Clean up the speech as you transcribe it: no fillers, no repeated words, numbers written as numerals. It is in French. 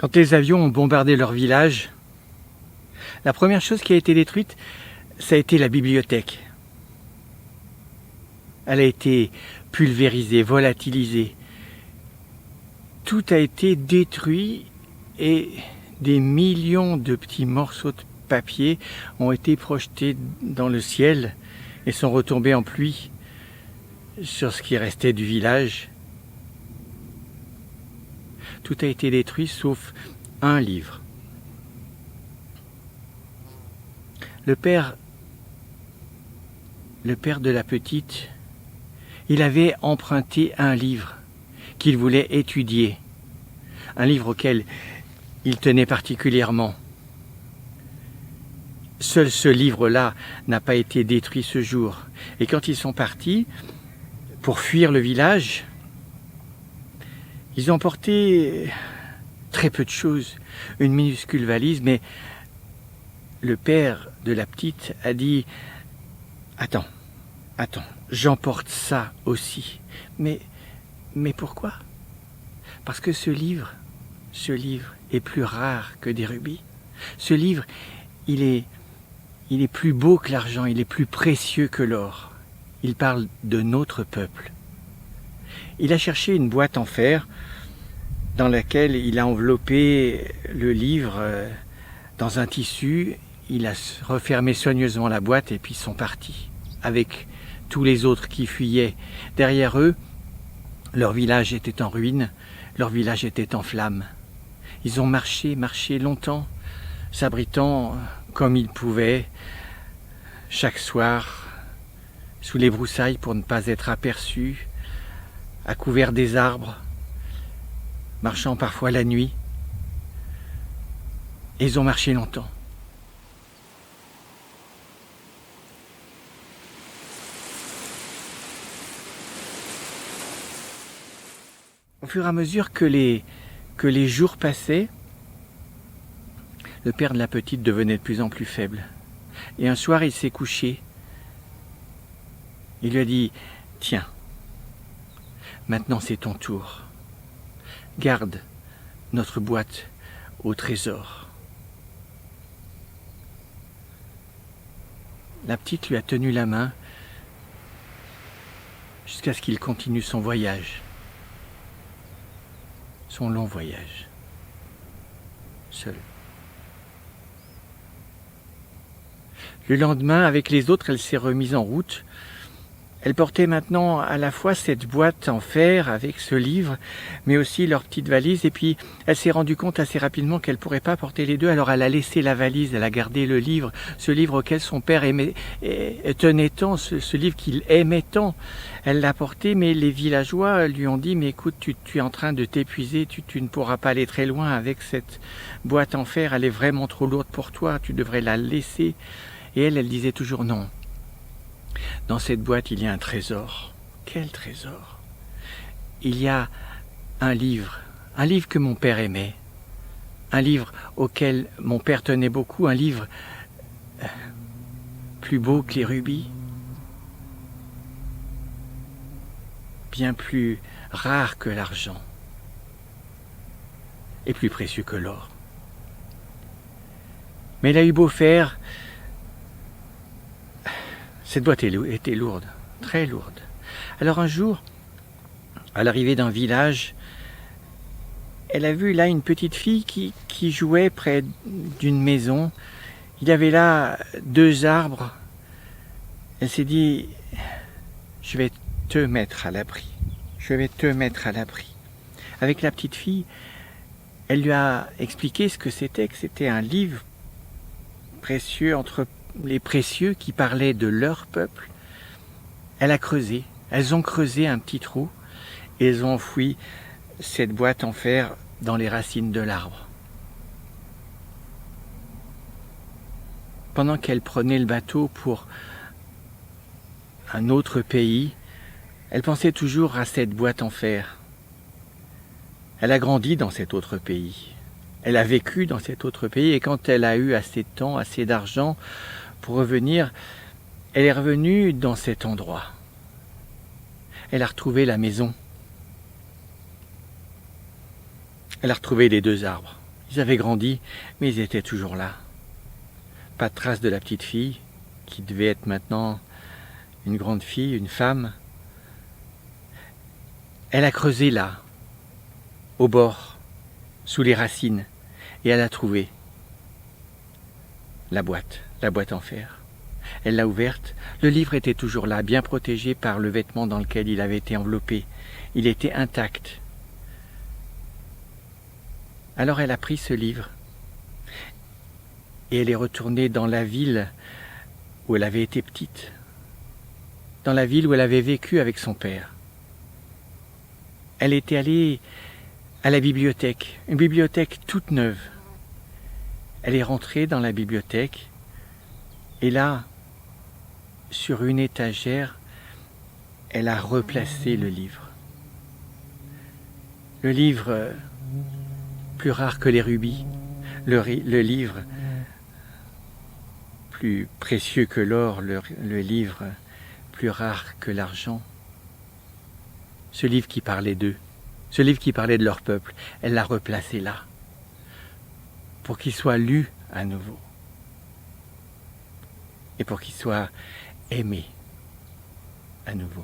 Quand les avions ont bombardé leur village, la première chose qui a été détruite, ça a été la bibliothèque. Elle a été pulvérisée, volatilisée. Tout a été détruit et des millions de petits morceaux de papier ont été projetés dans le ciel et sont retombés en pluie sur ce qui restait du village. Tout a été détruit sauf un livre. Le père de la petite, il avait emprunté un livre qu'il voulait étudier, un livre auquel il tenait particulièrement. Seul ce livre-là n'a pas été détruit ce jour. Et quand ils sont partis pour fuir le village, ils ont emporté très peu de choses, une minuscule valise, mais le père de la petite a dit « Attends, j'emporte ça aussi. » Mais pourquoi? Parce que ce livre est plus rare que des rubis. Ce livre, il est plus beau que l'argent, il est plus précieux que l'or. Il parle de notre peuple. Il a cherché une boîte en fer dans laquelle il a enveloppé le livre dans un tissu. Il a refermé soigneusement la boîte et puis ils sont partis avec tous les autres qui fuyaient. Derrière eux, leur village était en ruine, leur village était en flammes. Ils ont marché longtemps, s'abritant comme ils pouvaient, chaque soir, sous les broussailles pour ne pas être aperçus, à couvert des arbres, marchant parfois la nuit. Et ils ont marché longtemps. Au fur et à mesure que les jours passaient, le père de la petite devenait de plus en plus faible. Et un soir, il s'est couché. Il lui a dit « Tiens, maintenant c'est ton tour. Garde notre boîte au trésor. » La petite lui a tenu la main jusqu'à ce qu'il continue son voyage. Son long voyage, seul. Le lendemain, avec les autres, elle s'est remise en route. Elle portait maintenant à la fois cette boîte en fer avec ce livre, mais aussi leur petite valise. Et puis, elle s'est rendue compte assez rapidement qu'elle ne pourrait pas porter les deux. Alors, elle a laissé la valise, elle a gardé le livre, ce livre auquel son père tenait tant, ce livre qu'il aimait tant. Elle l'a porté, mais les villageois lui ont dit « Mais écoute, tu es en train de t'épuiser, tu ne pourras pas aller très loin avec cette boîte en fer. Elle est vraiment trop lourde pour toi, tu devrais la laisser. » Et elle disait toujours « Non. Dans cette boîte, il y a un trésor. » Quel trésor? Il y a un livre que mon père aimait, un livre auquel mon père tenait beaucoup, un livre plus beau que les rubis, bien plus rare que l'argent et plus précieux que l'or. Mais elle a eu beau faire, cette boîte était lourde, très lourde. Alors un jour, à l'arrivée d'un village, elle a vu là une petite fille qui jouait près d'une maison. Il y avait là 2 arbres. Elle s'est dit « Je vais te mettre à l'abri. Je vais te mettre à l'abri. » Avec la petite fille, elle lui a expliqué ce que c'était un livre précieux entre les précieux qui parlaient de leur peuple. Elle a creusé, elles ont creusé un petit trou et elles ont enfoui cette boîte en fer dans les racines de l'arbre. Pendant qu'elle prenait le bateau pour un autre pays, elle pensait toujours à cette boîte en fer. Elle a grandi dans cet autre pays. Elle a vécu dans cet autre pays et quand elle a eu assez de temps, assez d'argent pour revenir, elle est revenue dans cet endroit. Elle a retrouvé la maison. Elle a retrouvé les 2 arbres. Ils avaient grandi, mais ils étaient toujours là. Pas de trace de la petite fille, qui devait être maintenant une grande fille, une femme. Elle a creusé là, au bord, sous les racines, et elle a trouvé la boîte en fer. Elle l'a ouverte, le livre était toujours là, bien protégé par le vêtement dans lequel il avait été enveloppé. Il était intact. Alors elle a pris ce livre et elle est retournée dans la ville où elle avait été petite, dans la ville où elle avait vécu avec son père. Elle était allée à la bibliothèque, une bibliothèque toute neuve. Elle est rentrée dans la bibliothèque et là, sur une étagère, elle a replacé le livre. Le livre plus rare que les rubis, le livre plus précieux que l'or, le livre plus rare que l'argent. Ce livre qui parlait d'eux, ce livre qui parlait de leur peuple, elle l'a replacé là, pour qu'il soit lu à nouveau, et pour qu'il soit aimé à nouveau.